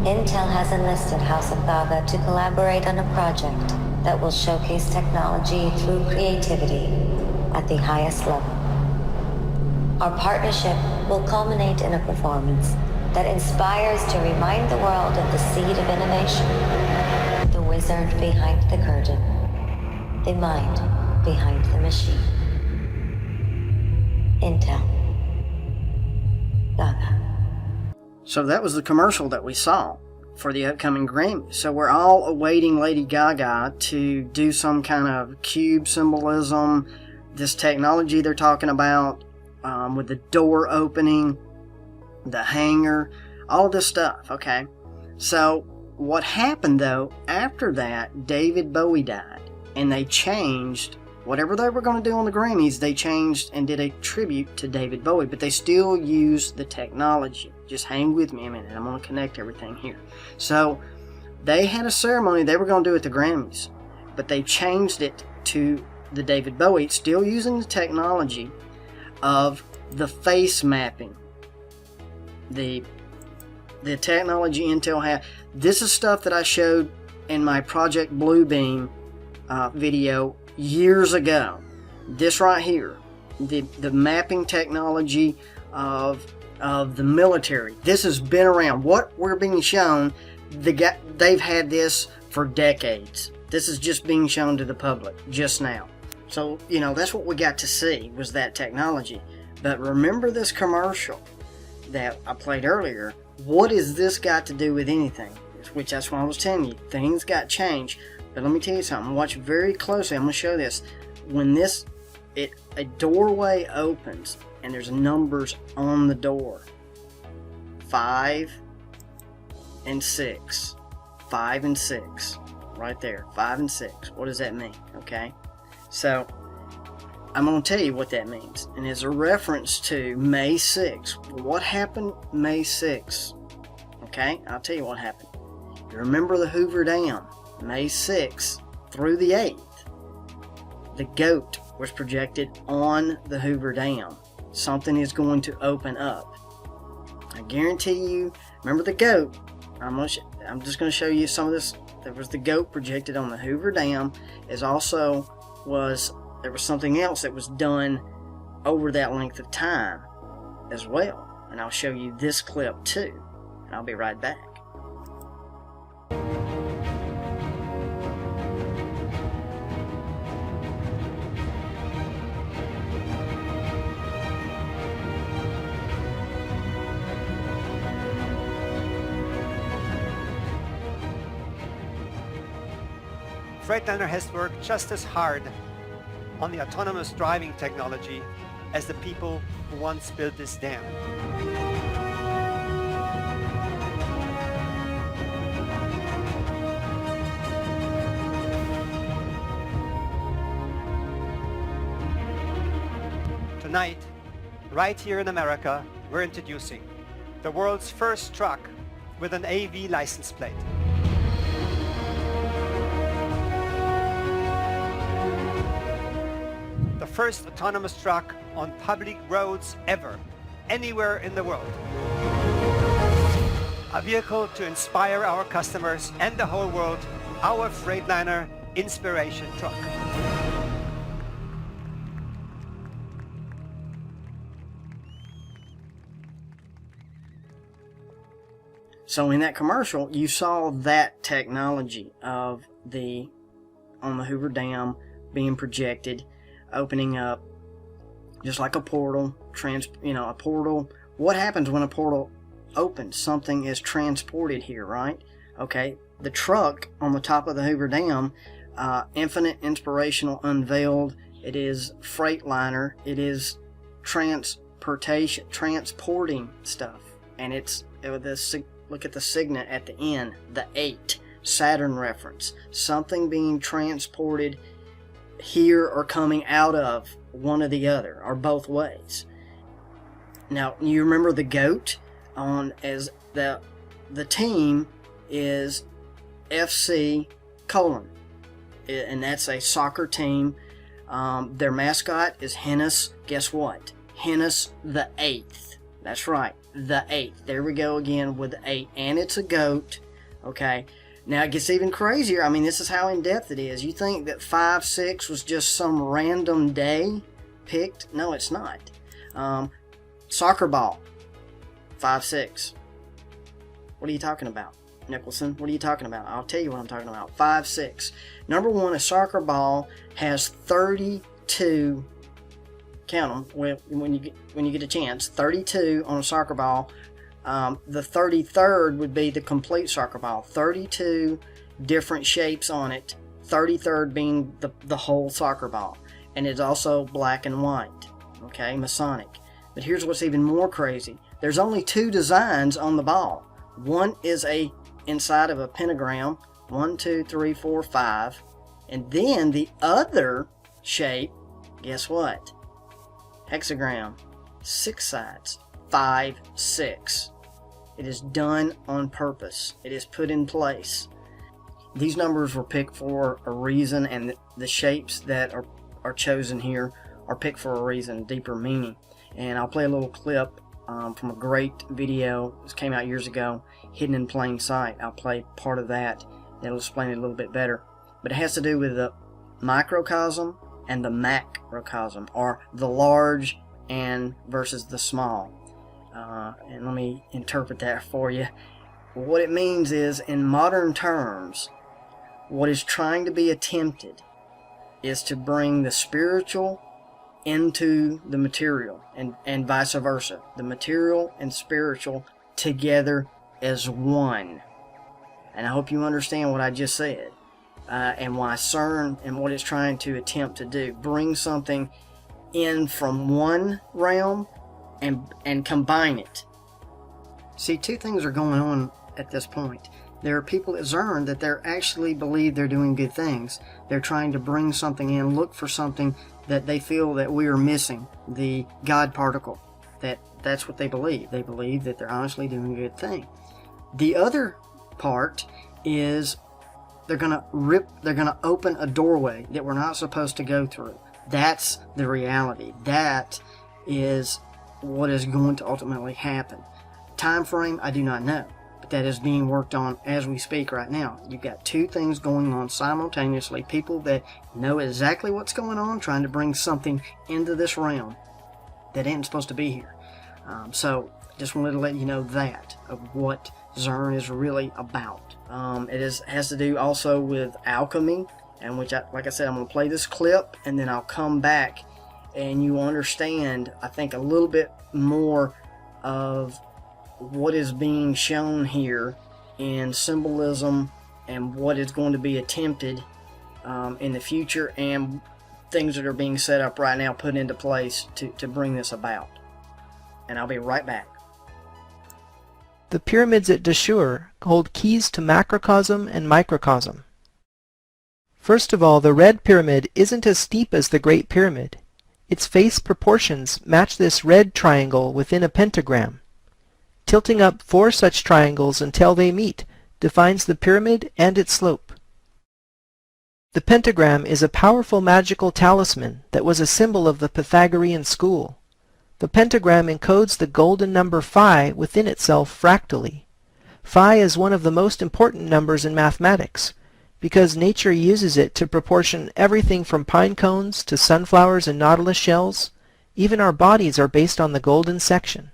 Intel has enlisted House of Gaga to collaborate on a project that will showcase technology through creativity at the highest level. Our partnership will culminate in a performance that inspires to remind the world of the seed of innovation, the wizard behind the curtain, the mind behind the machine. Intel. Gaga. So that was the commercial that we saw for the upcoming Grammy. So we're all awaiting Lady Gaga to do some kind of cube symbolism, this technology they're talking about, with the door opening, the hanger, all this stuff, okay? So what happened though, after that, David Bowie died, and they changed whatever they were going to do on the Grammys. They changed and did a tribute to David Bowie, but they still used the technology. Just hang with me a minute. I'm going to connect everything here. So they had a ceremony they were going to do at the Grammys, but they changed it to the David Bowie, still using the technology of the face mapping. The technology Intel had. This is stuff that I showed in my Project Bluebeam video years ago. This right here, the mapping technology of the military. This has been around. What we're being shown, they've had this for decades. This is just being shown to the public just now. So, you know, that's what we got to see, was that technology. But remember this commercial. that I played earlier. What has this got to do with anything? Which that's why I was telling you, things got changed. But let me tell you something, watch very closely, I'm going to show this. When a doorway opens and there's numbers on the door, 5 and 6, 5 and 6, right there, 5 and 6. What does that mean? Okay, so I'm going to tell you what that means, and it's a reference to May 6th. What happened May 6th? Okay, I'll tell you what happened. You remember the Hoover Dam, May 6th through the 8th. The goat was projected on the Hoover Dam. Something is going to open up. I guarantee you, remember the goat. I'm just going to show you some of this. There was the goat projected on the Hoover Dam. There was something else that was done over that length of time as well. And I'll show you this clip too. And I'll be right back. Freightliner has worked just as hard on the autonomous driving technology as the people who once built this dam. Tonight, right here in America, we're introducing the world's first truck with an AV license plate. The first autonomous truck on public roads ever, anywhere in the world. A vehicle to inspire our customers and the whole world, our Freightliner Inspiration Truck. So in that commercial, you saw that technology of on the Hoover Dam being projected, opening up, just like a portal. A portal. What happens when a portal opens? Something is transported here, right? Okay. The truck on the top of the Hoover Dam, Infinite Inspirational Unveiled. It is Freightliner. It is transporting stuff, and it's look at the signet at the end, the 8, Saturn reference. Something being transported here or coming out of one or the other, or both ways. Now, you remember the goat as the team is FC Colon, and that's a soccer team. Their mascot is Hennis. Guess what? Hennis the 8th. That's right, the 8th. There we go again with the 8, and it's a goat. Okay, now it gets even crazier. I mean, this is how in depth it is. You think that 5/6 was just some random day picked? No, it's not. Soccer ball, 5/6. What are you talking about, Nicholson? What are you talking about? I'll tell you what I'm talking about. 5/6. Number one, a soccer ball has 32. Count them when you get a chance. 32 on a soccer ball. The 33rd would be the complete soccer ball. 32 different shapes on it. 33rd being the whole soccer ball, and it's also black and white. Okay, Masonic. But here's what's even more crazy. There's only 2 designs on the ball. One is inside of a pentagram. 1, 2, 3, 4, 5, and then the other shape. Guess what? Hexagram, 6 sides, 5/6. It is done on purpose. It is put in place. These numbers were picked for a reason, and the shapes that are chosen here are picked for a reason, deeper meaning. And I'll play a little clip from a great video. This came out years ago, Hidden in Plain Sight. I'll play part of that. It'll explain it a little bit better. But it has to do with the microcosm and the macrocosm, or the large and versus the small. And let me interpret that for you. What it means is, in modern terms, what is trying to be attempted is to bring the spiritual into the material, and vice versa. The material and spiritual together as one. And I hope you understand what I just said, and why CERN and what it's trying to attempt to do. Bring something in from one realm and combine it. See, two things are going on at this point. There are people at CERN that they actually believe they're doing good things. They're trying to bring something in, look for something that they feel that we are missing, the God particle. That's what they believe. They believe that they're honestly doing a good thing. The other part is they're gonna open a doorway that we're not supposed to go through. That's the reality. That is what is going to ultimately happen. Time frame, I do not know, but that is being worked on as we speak right now. You've got two things going on simultaneously. People that know exactly what's going on, trying to bring something into this realm that ain't supposed to be here. So just wanted to let you know that of what CERN is really about. It has to do also with alchemy, and which, like I said, I'm going to play this clip and then I'll come back and you understand, I think, a little bit more of what is being shown here in symbolism and what is going to be attempted in the future, and things that are being set up right now, put into place to bring this about. And I'll be right back. The pyramids at Dashur hold keys to macrocosm and microcosm. First of all, the red pyramid isn't as steep as the Great Pyramid. Its face proportions match this red triangle within a pentagram. Tilting up 4 such triangles until they meet defines the pyramid and its slope. The pentagram is a powerful magical talisman that was a symbol of the Pythagorean school. The pentagram encodes the golden number phi within itself fractally. Phi is one of the most important numbers in mathematics, because nature uses it to proportion everything from pine cones to sunflowers and nautilus shells. Even our bodies are based on the golden section.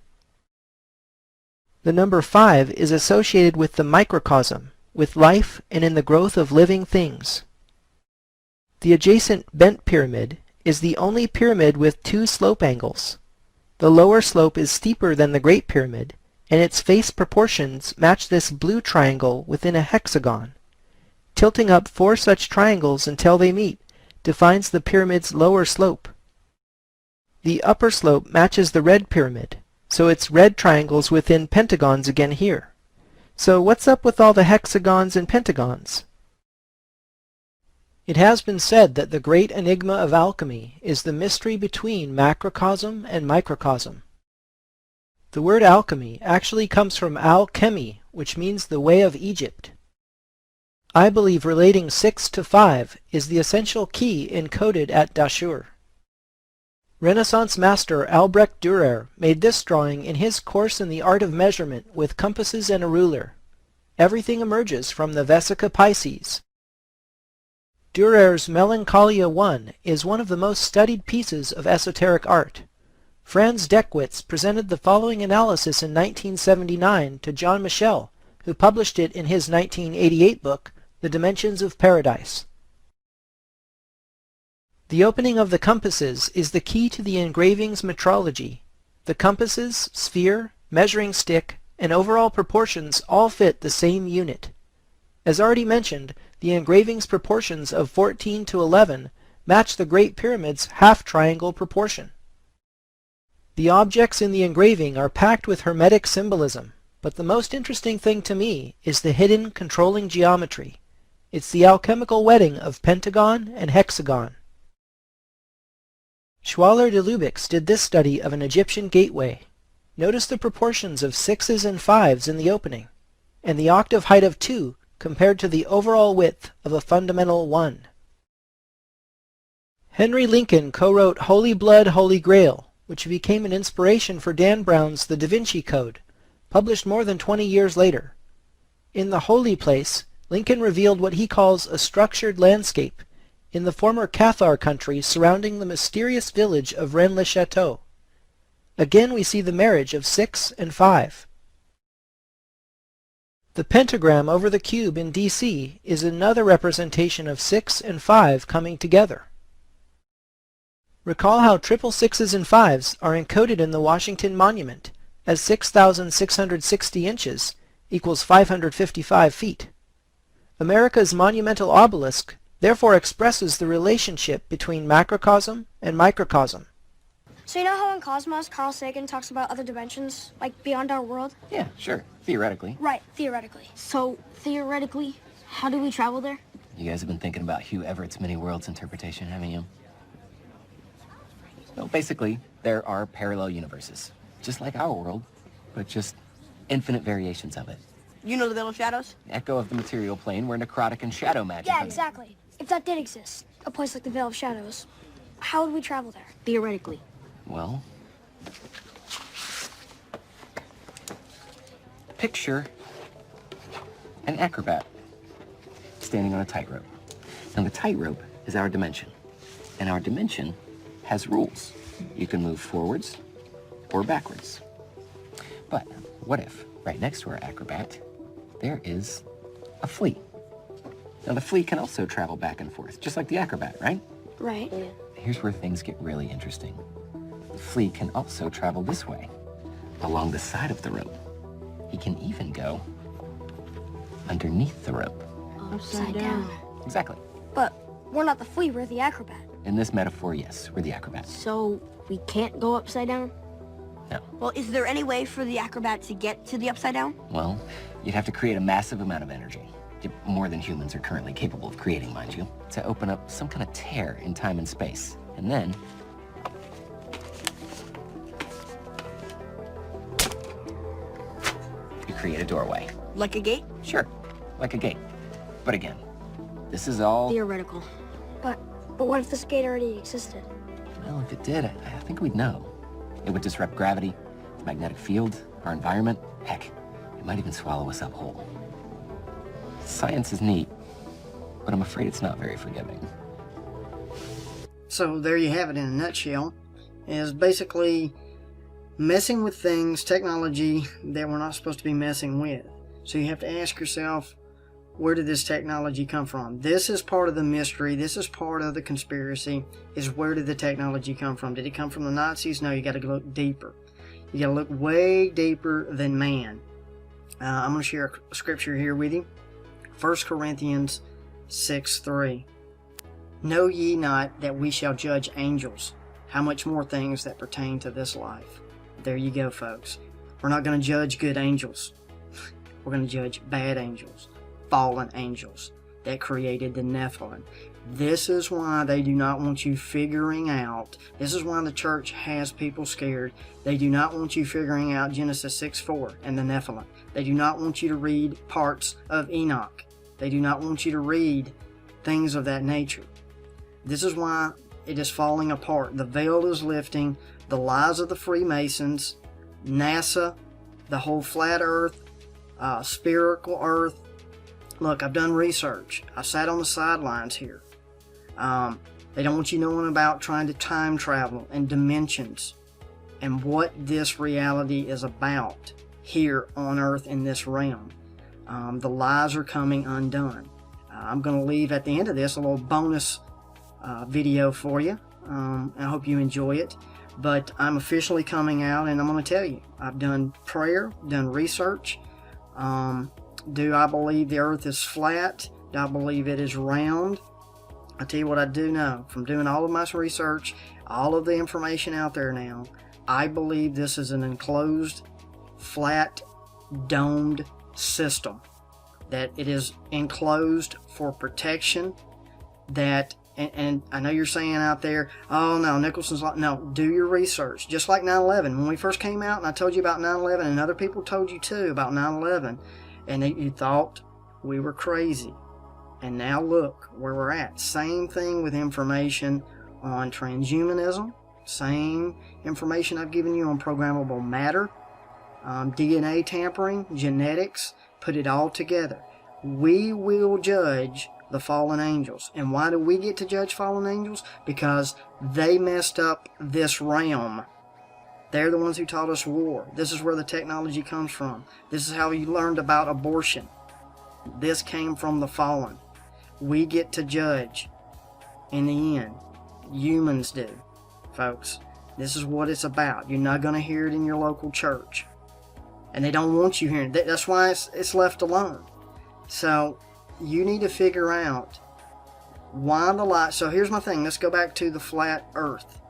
The number 5 is associated with the microcosm, with life and in the growth of living things. The adjacent bent pyramid is the only pyramid with 2 slope angles. The lower slope is steeper than the Great Pyramid, and its face proportions match this blue triangle within a hexagon. Tilting up 4 such triangles until they meet defines the pyramid's lower slope. The upper slope matches the red pyramid, so it's red triangles within pentagons again here. So what's up with all the hexagons and pentagons? It has been said that the great enigma of alchemy is the mystery between macrocosm and microcosm. The word alchemy actually comes from al-chemy, which means the way of Egypt. I believe relating 6 to 5 is the essential key encoded at Dashur. Renaissance master Albrecht Dürer made this drawing in his course in the art of measurement with compasses and a ruler. Everything emerges from the Vesica Pisces. Dürer's Melancholia I is one of the most studied pieces of esoteric art. Franz Deckwitz presented the following analysis in 1979 to John Michel, who published it in his 1988 book, The Dimensions of Paradise. The opening of the compasses is the key to the engraving's metrology. The compasses, sphere, measuring stick, and overall proportions all fit the same unit. As already mentioned, the engraving's proportions of 14 to 11 match the Great Pyramid's half-triangle proportion. The objects in the engraving are packed with hermetic symbolism, but the most interesting thing to me is the hidden controlling geometry. It's the alchemical wedding of pentagon and hexagon. Schwaller de Lubix did this study of an Egyptian gateway. Notice the proportions of 6s and 5s in the opening, and the octave height of 2 compared to the overall width of a fundamental 1. Henry Lincoln co-wrote Holy Blood, Holy Grail, which became an inspiration for Dan Brown's The Da Vinci Code, published more than 20 years later. In The Holy Place, Lincoln revealed what he calls a structured landscape in the former Cathar country surrounding the mysterious village of Rennes-le-Château. Again we see the marriage of 6 and 5. The pentagram over the cube in DC is another representation of 6 and 5 coming together. Recall how 666s and 5s are encoded in the Washington Monument as 6,660 inches equals 555 feet. America's monumental obelisk therefore expresses the relationship between macrocosm and microcosm. So you know how in Cosmos, Carl Sagan talks about other dimensions, like beyond our world? Yeah, sure. Theoretically. Right, theoretically. So, theoretically, how do we travel there? You guys have been thinking about Hugh Everett's many worlds interpretation, haven't you? Well, basically, there are parallel universes, just like our world, but just infinite variations of it. You know the Veil of Shadows? Echo of the material plane where necrotic and shadow magic... Yeah, exactly. If that did exist, a place like the Veil of Shadows, how would we travel there? Theoretically. Well... Picture an acrobat standing on a tightrope. Now, the tightrope is our dimension, and our dimension has rules. You can move forwards or backwards. But what if, right next to our acrobat, there is a flea? Now, the flea can also travel back and forth, just like the acrobat, right? Right. Yeah. Here's where things get really interesting. The flea can also travel this way, along the side of the rope. He can even go underneath the rope. Upside down. Exactly. But we're not the flea, we're the acrobat. In this metaphor, yes, we're the acrobat. So we can't go upside down? No. Well, is there any way for the acrobat to get to the upside down? Well, you'd have to create a massive amount of energy. More than humans are currently capable of creating, mind you, to open up some kind of tear in time and space. And then... you create a doorway. Like a gate? Sure, like a gate. But again, this is all... theoretical. But what if this gate already existed? Well, if it did, I think we'd know. It would disrupt gravity, the magnetic field, our environment. Heck, it might even swallow us up whole. Science is neat, but I'm afraid it's not very forgiving. So there you have it in a nutshell, is basically messing with things, technology that we're not supposed to be messing with. So you have to ask yourself, where did this technology come from? This is part of the mystery. This is part of the conspiracy, is where did the technology come from? Did it come from the Nazis? No, you got to look deeper. You got to look way deeper than man. I'm going to share a scripture here with you. 1 Corinthians 6:3. Know ye not that we shall judge angels? How much more things that pertain to this life? There you go, folks. We're not going to judge good angels. We're going to judge bad angels, fallen angels that created the Nephilim. This is why they do not want you figuring out. This is why the church has people scared. They do not want you figuring out Genesis 6:4 and the Nephilim. They do not want you to read parts of Enoch. They do not want you to read things of that nature. This is why it is falling apart. The veil is lifting. The lies of the Freemasons, NASA, the whole flat earth, spherical earth. Look, I've done research. I sat on the sidelines here. They don't want you knowing about trying to time travel and dimensions and what this reality is about here on earth in this realm. The lies are coming undone. I'm going to leave at the end of this a little bonus video for you. I hope you enjoy it. But I'm officially coming out, and I'm going to tell you, I've done prayer, done research. Do I believe the earth is flat? Do I believe it is round? I'll tell you what I do know. From doing all of my research, all of the information out there now, I believe this is an enclosed, flat, domed system. That it is enclosed for protection. That, and I know you're saying out there, oh no, Nicholson's like, no, do your research. Just like 9/11. When we first came out and I told you about 9/11, and other people told you too about 9/11, and you thought we were crazy. And now look where we're at. Same thing with information on transhumanism. Same information I've given you on programmable matter, DNA tampering, genetics. Put it all together. We will judge the fallen angels. And why do we get to judge fallen angels? Because they messed up this realm. They're the ones who taught us war. This is where the technology comes from. This is how you learned about abortion. This came from the fallen. We get to judge in the end. Humans do. folks. This is what it's about. You're not going to hear it in your local church. And they don't want you hearing it. That's why it's left alone. So you need to figure out why the light. So here's my thing. Let's go back to the flat earth.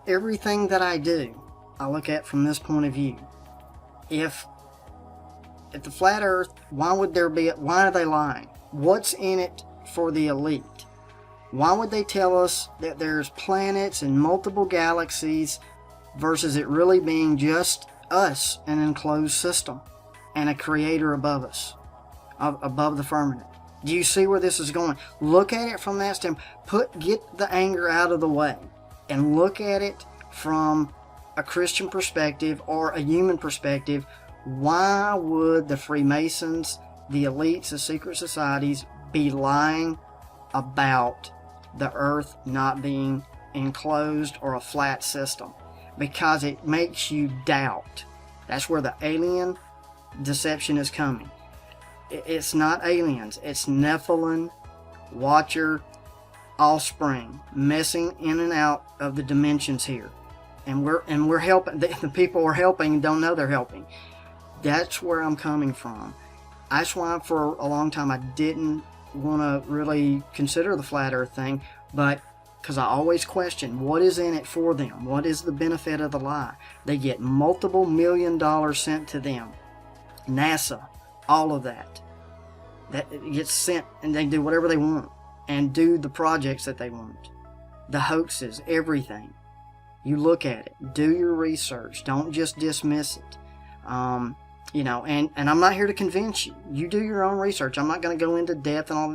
Everything that I do, I look at from this point of view. If the flat earth, why are they lying? What's in it for the elite? Why would they tell us that there's planets and multiple galaxies versus it really being just us, an enclosed system, and a creator above us, above the firmament? Do you see where this is going? Look at it from that standpoint. Get the anger out of the way and look at it from a Christian perspective or a human perspective. Why would the Freemasons, the elites, the secret societies be lying about the earth not being enclosed or a flat system? Because it makes you doubt. That's where the alien deception is coming. It's not aliens. It's Nephilim, Watcher, offspring, messing in and out of the dimensions here. And we're helping. The people we're helping don't know they're helping. That's where I'm coming from. That's why for a long time I didn't want to really consider the flat earth thing, but because I always question what is in it for them. What is the benefit of the lie? They get multiple $1 million sent to them. NASA, all of that gets sent, and they do whatever they want and do the projects that they want. The hoaxes, everything. You look at it, do your research, don't just dismiss it. And I'm not here to convince you. You do your own research. I'm not going to go into depth and all.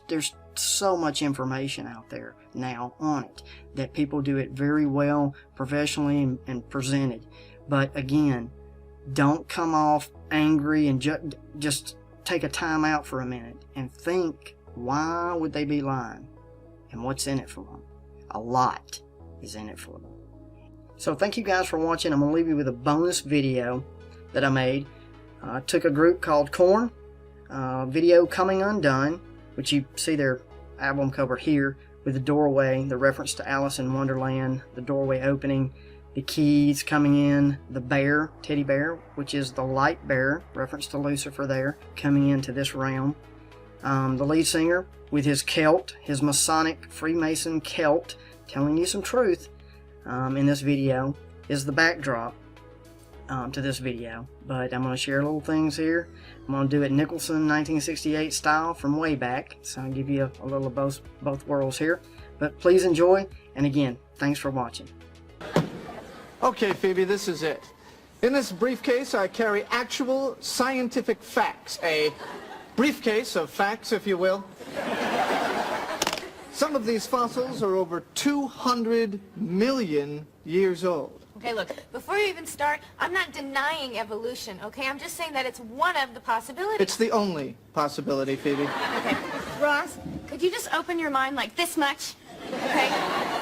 There's so much information out there now on it that people do it very well, professionally, and presented. But again, don't come off angry and just take a time out for a minute and think, why would they be lying? And what's in it for them? A lot is in it for them. So thank you guys for watching. I'm going to leave you with a bonus video that I made. I took a group called Korn, video Coming Undone, which you see their album cover here with the doorway, the reference to Alice in Wonderland, the doorway opening, the keys coming in, the bear, teddy bear, which is the light bearer, reference to Lucifer there, coming into this realm. The lead singer with his kilt, his Masonic Freemason kilt, telling you some truth in this video, is the backdrop to this video. But I'm going to share little things here. I'm going to do it Nicholson 1968 style from way back, so I'll give you a little of both worlds here. But please enjoy, and again, thanks for watching. Okay, Phoebe, this is it. In this briefcase, I carry actual scientific facts. A briefcase of facts, if you will. Some of these fossils are over 200 million years old. Okay, look, before you even start, I'm not denying evolution, okay? I'm just saying that it's one of the possibilities. It's the only possibility, Phoebe. Okay, Ross, could you just open your mind like this much? Okay?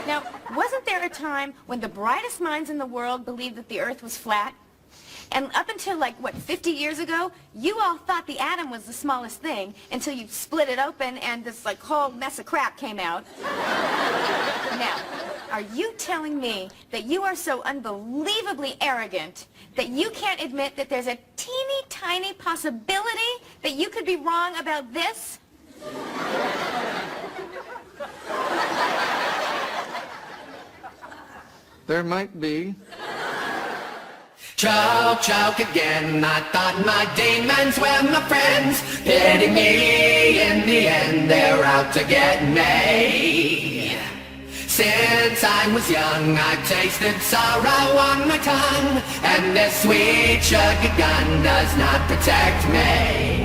Now, wasn't there a time when the brightest minds in the world believed that the Earth was flat? And up until, 50 years ago, you all thought the atom was the smallest thing until you split it open and this, whole mess of crap came out. Now, are you telling me that you are so unbelievably arrogant that you can't admit that there's a teeny tiny possibility that you could be wrong about this? There might be. Choke again. I thought my demons were my friends. Pity me, in the end they're out to get me. Since I was young, I've tasted sorrow on my tongue, and this sweet sugar gun does not protect me.